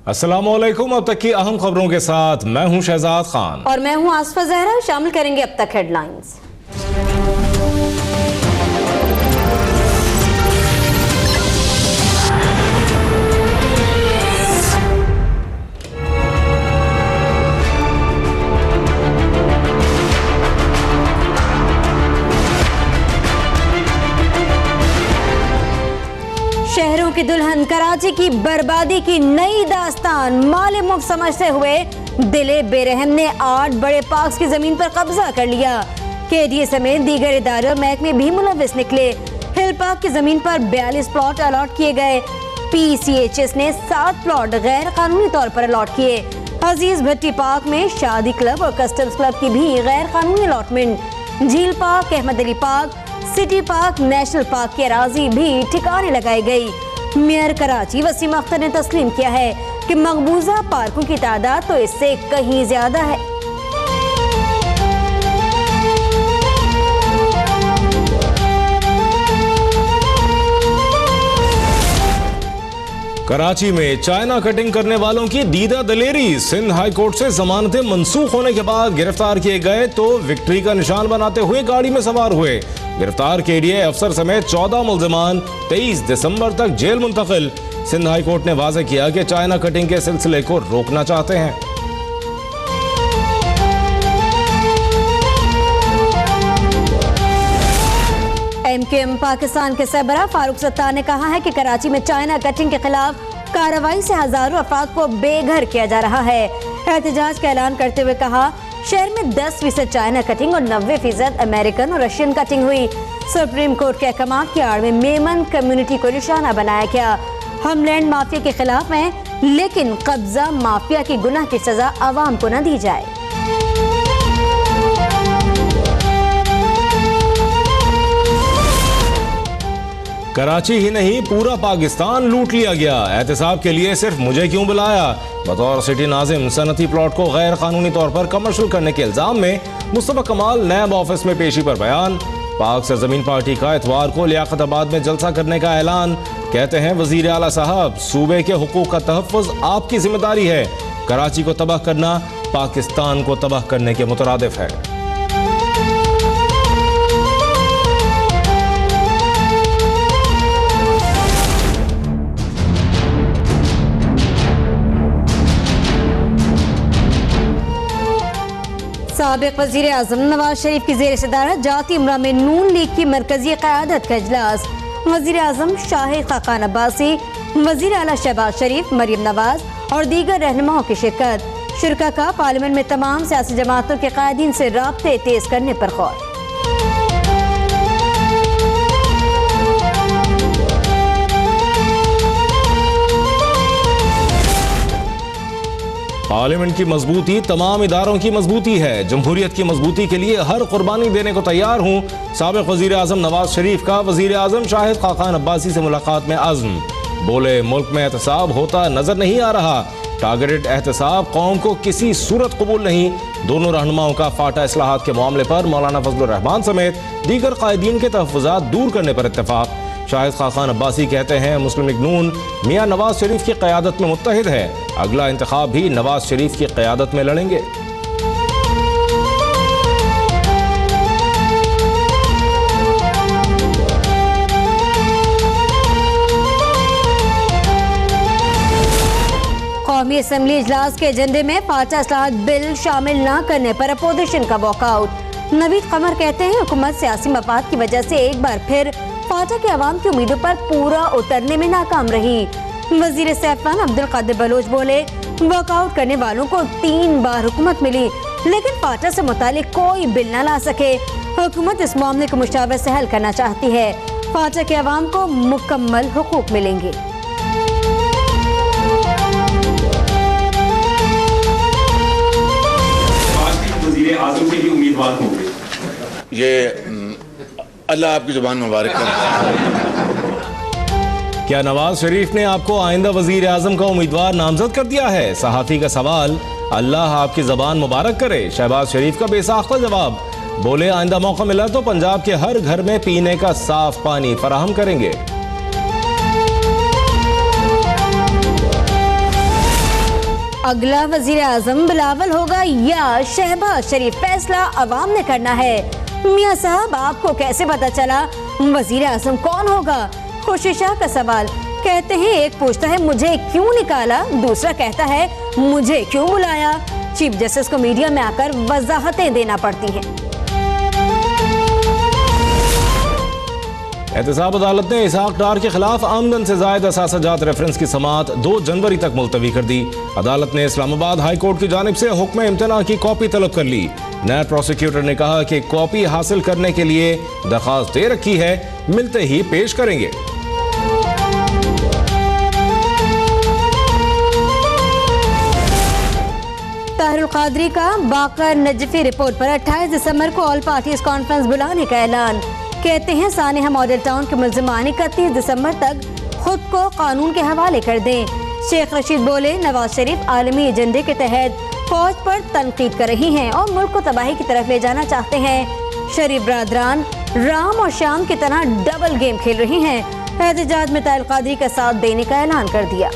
अस्सलामुअलैकुम। अब तक की अहम खबरों के साथ मैं हूं शहजाद खान और मैं हूं आसफा जहरा। शामिल करेंगे अब तक हेडलाइंस। शहरों की दुल्हन कराची की बर्बादी की नई दास्तान। माले मुफ्त समझते हुए दिले बेरहम ने 8 बड़े पार्क्स की जमीन पर कब्जा कर लिया। केडीए समेत दीगर इदारे और महकमे भी मुलविस निकले। हिल पार्क की जमीन पर 42 प्लॉट अलॉट किए गए। PCHS ने 7 प्लॉट गैर कानूनी तौर पर अलॉट किए। अजीज भट्टी पार्क में शादी क्लब और कस्टम्स क्लब की भी गैर कानूनी अलॉटमेंट। झील park, Ahmad Ali park, city park, national park की अराजी भी ठिकाने लगाई गई। मेयर कराची वसीम अख्तर ने तस्लीम किया है कि मकबूजा पार्कों की तादाद तो इससे कहीं ज्यादा है। कराची में चाइना कटिंग करने वालों की दीदा दलेरी। सिंध हाई कोर्ट से जमानतें मंसूख होने के बाद गिरफ्तार किए गए तो विक्ट्री का निशान बनाते हुए गाड़ी में सवार हुए। गिरफ्तार केडीए अफसर समेत 14 मुल्जिमान 23 दिसंबर तक जेल मुंतकिल। सिंध हाई कोर्ट ने वाज़ेह किया कि चाइना कटिंग के सिलसिले को रोकना चाहते हैं। MKM पाकिस्तान के सरबराह फारूक सत्तार ने कहा है कि कराची में चाइना कटिंग के खिलाफ कार्रवाई से हजारों अफराद को बेघर किया जा रहा है। एहतजाज का ऐलान करते हुए कहा, शहर में 10% चाइना कटिंग और 90% अमेरिकन और रशियन कटिंग हुई। सुप्रीम कोर्ट के अहकाम की आड़ में मेमन कम्युनिटी को निशाना बनाया गया। हम लैंड माफिया के खिलाफ हैं, लेकिन कब्जा माफिया की गुनाह की सजा आवाम को न दी जाए। कराची ही नहीं पूरा पाकिस्तान लूट लिया गया। एहतसाब के लिए सिर्फ मुझे क्यों बुलाया? बतौर सिटी नाजिम सनती प्लॉट को गैर कानूनी तौर पर कमर्शियल करने के इल्जाम में मुस्तफा कमाल नैब ऑफिस में पेशी पर बयान। पाक सरजमीन पार्टी का इतवार को लियाकताबाद में जलसा करने का ऐलान। कहते हैं वजीर आला साहब, सूबे के हुकूक का तहफ़्फ़ुज़ आपकी जिम्मेदारी है। कराची को तबाह करना पाकिस्तान को तबाह करने के मुतरादिफ है। साबिक वजीर आजम नवाज शरीफ की जेर सदारत जाती उमरा में नून लीग की मरकजी क़यादत का इजलास। वजीर आजम शाहिद खाकान अब्बासी, वजीर आला शहबाज शरीफ, मरियम नवाज और दीगर रहनुमाओं की शिरकत। शिरका का पार्लियामेंट में तमाम सियासी जमातों के कायदीन से राब्ते तेज करने पर गौर। पार्लियामेंट की मजबूती तमाम इदारों की मजबूती है। जमहूरियत की मजबूती के लिए हर कुर्बानी देने को तैयार हूँ। साबिक वजीर आजम नवाज शरीफ का वजीर आजम शाहिद खाकान अब्बासी से मुलाकात में अज़्म। बोले, मुल्क में एहतसाब होता नजर नहीं आ रहा। टारगेटेड एहतसाब कौम को किसी सूरत कबूल नहीं। दोनों रहनुमाओं का फाटा इस्लाहात के मामले पर मौलाना फजलुर रहमान समेत दीगर कायदीन के तहफ़्फ़ुज़ात दूर करने पर इत्तेफाक। शाहिद खाकान अब्बासी कहते हैं मुस्लिम लीग नून मियां नवाज शरीफ की क़यादत में मुत्तहिद है। अगला इंतखाब भी नवाज शरीफ की क़यादत में लड़ेंगे। कौमी असम्बली इजलास के एजेंडे में फाटा इस्लाहात बिल शामिल न करने पर अपोजिशन का वॉकआउट। नवीद कमर कहते हैं हुकूमत सियासी मफाद की वजह से एक बार फिर फाटा के अवाम की उम्मीदों पर पूरा उतरने में नाकाम रही। वजीर सैफान अब्दुल कादिर बलोच बोले, वॉकआउट करने वालों को 3 बार हुकूमत मिली, लेकिन फाटा से मुतालिक कोई बिल न ला सके। हुकूमत इस मामले को मुशावरत से हल करना चाहती है। फाटा के अवाम को मुकम्मल हुकूक मिलेंगे। वज़ीर आज़म के लिए उम्मीदवार होंगे। ये अल्लाह आपकी ज़ुबान मुबारक करे। क्या नवाज शरीफ ने आपको आइंदा वजीर आजम का उम्मीदवार नामजद कर दिया है? सहाफ़ी का सवाल। अल्लाह आपकी ज़बान मुबारक करे। शहबाज शरीफ का बेसाख्ता जवाब। बोले, आइंदा मौका मिला तो पंजाब के हर घर में पीने का साफ पानी फराहम करेंगे। अगला वजीर आजम बिलावल होगा या शहबाज शरीफ, फैसला अवाम ने करना है। मियां साहब, आपको कैसे पता चला वजीर आजम कौन होगा? खुशी शाह का सवाल। कहते हैं एक पूछता है मुझे क्यों निकाला, दूसरा कहता है मुझे क्यों बुलाया। चीफ जस्टिस को मीडिया में आकर वजाहतें देना पड़ती हैं। एहतसाब अदालत ने इसहाक डार के खिलाफ आमदन से जायद असासाजात रेफरेंस की समाअत 2 जनवरी तक मुलतवी कर दी। अदालत ने इस्लामाबाद हाई कोर्ट की जानिब से हुक्म इम्तना की कॉपी तलब कर ली। नायब प्रोसिक्यूटर ने कहा कि कॉपी हासिल करने के लिए दरखास्त दे रखी है, मिलते ही पेश करेंगे। ताहिरुल कादरी का बाकर नजफी रिपोर्ट पर 28 दिसंबर को ऑल पार्टीज कॉन्फ्रेंस बुलाने का ऐलान। कहते हैं सानिया मॉडल टाउन के मुल्जिमान 31 दिसंबर तक खुद को कानून के हवाले कर दें। शेख रशीद बोले नवाज शरीफ आलमी एजेंडे के तहत फौज पर तनकीद कर रही हैं और मुल्क को तबाही की तरफ ले जाना चाहते हैं। शरीफ ब्रादरान राम और शाम की तरह डबल गेम खेल रही हैं। एहतजाज में ताहिरुल कादरी का साथ देने का ऐलान कर दिया।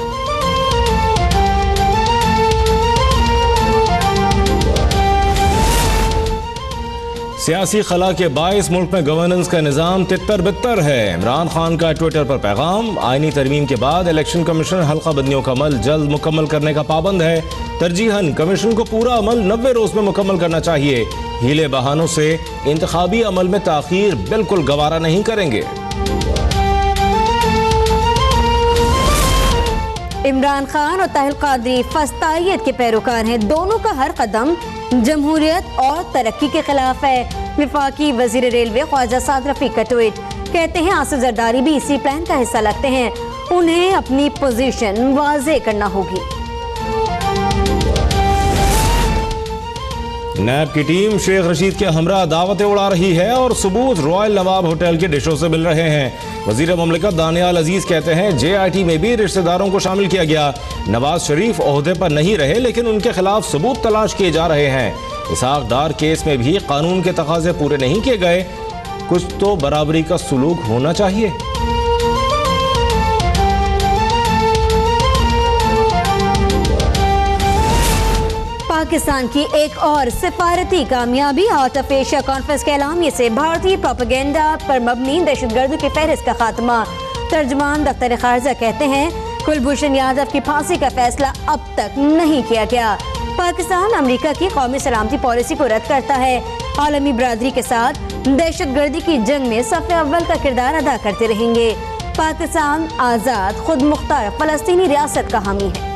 सियासी खला के बाइस मुल्क में गवर्नेंस का निज़ाम तितर बितर है। इमरान खान का ट्विटर पर पैगाम। आईनी तरमीम के बाद इलेक्शन कमीशन हल्का बंदियों का अमल जल्द मुकम्मल करने का पाबंद है। तरजीहन कमीशन को पूरा अमल 90 रोज में मुकम्मल करना चाहिए। हीले बहानों से इंतखाबी अमल में ताखीर बिल्कुल गवारा नहीं करेंगे। इमरान खान और ताहिरुल कादरी फस्तायत के पैरोकार हैं। दोनों का हर कदम जमहूरियत और तरक्की के खिलाफ है। विफाकी वजीर रेलवे ख्वाजा साद रफीक का ट्वीट। कहते हैं आसिफ जरदारी भी इसी प्लान का हिस्सा लगते हैं। उन्हें अपनी पोजीशन वाज़े करना होगी। नैब की टीम शेख रशीद के हमरा दावतें उड़ा रही है और सबूत रॉयल नवाब होटल के डिशों से मिल रहे हैं। वजीर ममलिकत दानियाल अजीज कहते हैं JIT में भी रिश्तेदारों को शामिल किया गया। नवाज शरीफ ओहदे पर नहीं रहे लेकिन उनके खिलाफ सबूत तलाश किए जा रहे हैं। इसहाक डार केस में भी कानून के तकाजे पूरे नहीं किए गए। कुछ तो बराबरी का सुलूक होना चाहिए। पाकिस्तान की एक और सिफारती कामयाबी आउट ऑफ एशिया कॉन्फ्रेंस के ऐलामिये से भारतीय प्रोपेगेंडा पर मबनी दहशतगर्द की फहरिस्त का खात्मा। तर्जुमान दफ्तर खारजा कहते हैं कुलभूषण यादव की फांसी का फैसला अब तक नहीं किया गया। पाकिस्तान अमेरिका की कौमी सलामती पॉलिसी को रद्द करता है। आलमी बरादरी के साथ दहशतगर्दी की जंग में सफ़े अव्वल का किरदार अदा करते रहेंगे। पाकिस्तान आज़ाद खुद मुख्तार फलस्तीनी रियासत का हामी है।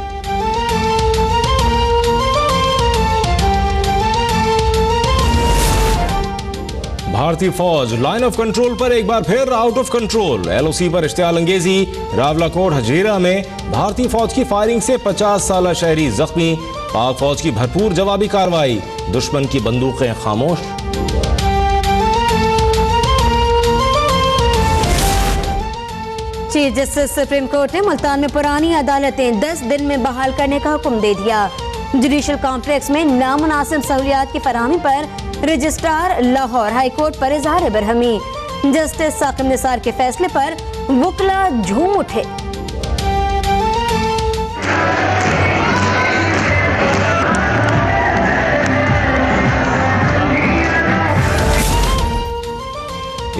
भारतीय फौज लाइन ऑफ कंट्रोल पर एक बार फिर आउट ऑफ कंट्रोल। LOC पर इश्तियाल अंगेजी। रावलाकोट हजीरा में भारतीय फौज की फायरिंग से 50 साला शहरी जख्मी। पाक फौज की भरपूर जवाबी कार्रवाई। दुश्मन की बंदूकें खामोश। चीफ जस्टिस सुप्रीम कोर्ट ने मुल्तान में पुरानी अदालतें 10 दिन में बहाल करने का हुक्म दे दिया। जुडिशल कॉम्प्लेक्स में नामुनासिब सहूलियात की फराहमी पर रजिस्ट्रार लाहौर हाई कोर्ट पर इजहार बरहमी। जस्टिस साकिब निसार के फैसले पर वुकला झूम उठे।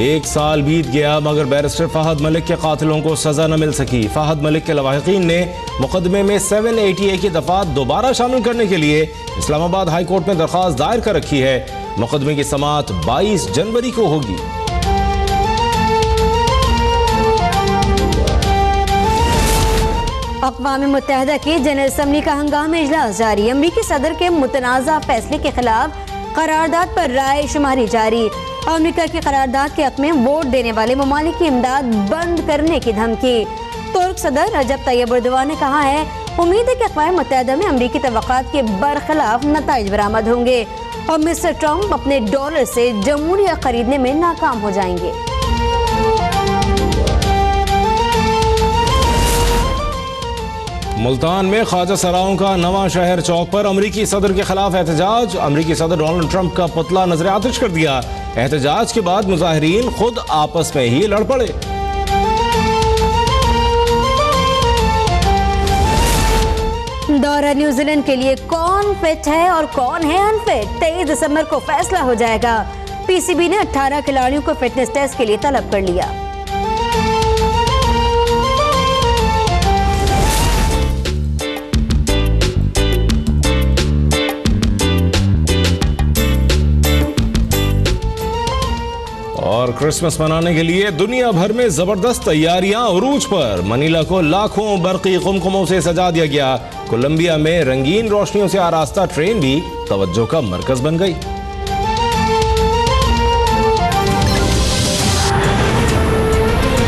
एक साल बीत गया मगर बैरिस्टर फहद मलिक के कातिलों को सजा न मिल सकी। फहद मलिक के लवाहिकीन ने मुकदमे में 780A की दफात दोबारा शामिल करने के लिए इस्लामाबाद हाई कोर्ट में दरख्वास्त दायर कर रखी है। मुकदमे की समाअत 22 जनवरी को होगी। अक़वाम मुत्तहिदा की जनरल असम्बली का हंगामी इजलास जारी। अमरीकी सदर के मुतनाज़ा फैसले के खिलाफ करारदाद पर राय शुमारी जारी। अमेरिका की करारदाद के हक में वोट देने वाले ममालिक की इमदाद बंद करने की धमकी। तुर्क सदर रजब तैयब एर्दोगान ने कहा है उम्मीद है कि अक़वाम मुत्तहिदा में अमरीकी तवक्कात के बरखिलाफ नताइज बरामद होंगे और मिस्टर ट्रंप अपने डॉलर से जमहूरियत खरीदने में नाकाम हो जाएंगे। मुल्तान में ख्वाजा सराओं का नवा शहर चौक पर अमरीकी सदर के खिलाफ एहतजाज। अमरीकी सदर डोनाल्ड ट्रंप का पुतला नजर आतिश कर दिया। एहतजाज के बाद मुजाहिरीन खुद आपस में ही लड़ पड़े। दौरा न्यूजीलैंड के लिए कौन फिट है और कौन है अनफिट, 23 दिसंबर को फैसला हो जाएगा। पीसीबी ने 18 खिलाड़ियों को फिटनेस टेस्ट के लिए तलब कर लिया। और क्रिसमस मनाने के लिए दुनिया भर में जबरदस्त तैयारियां उरूज पर। मनीला को लाखों बरकी कुमकुमों से सजा दिया गया। कोलंबिया में रंगीन रोशनियों से आरास्ता ट्रेन भी तवज्जो का मरकज बन गई।